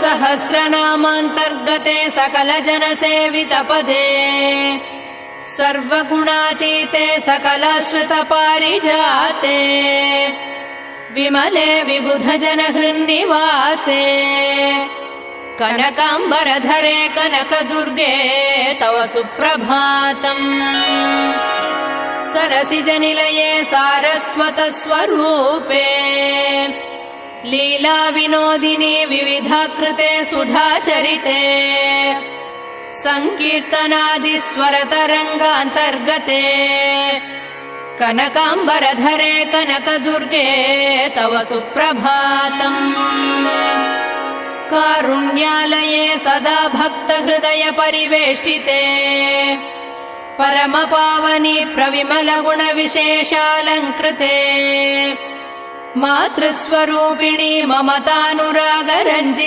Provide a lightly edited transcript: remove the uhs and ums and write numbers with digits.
सहस्रनामान्तर्गते सकलजनसेवितपदे सर्वगुणातीते सकलाश्रितपारिजाते विमले विबुधजनहृन्निवासे कनकाम्बरधरे कनकदुर्गे तव सुप्रभातम् सरसिजनिलये सारस्वतस्वरूपे लीला विनोदिनी विविधाकृते सुधाचरिते संकीर्तनादिस्वरतरङ्गान्तर्गते कनकाम्बरधरे कनकदुर्गे तव सुप्रभातम् कारुण्यालये सदा भक्तहृदय परिवेष्टिते परमपावनि प्रविमलगुणविशेषालङ्कृते मातृस्वरूपिणि ममतानुरागरञ्जिते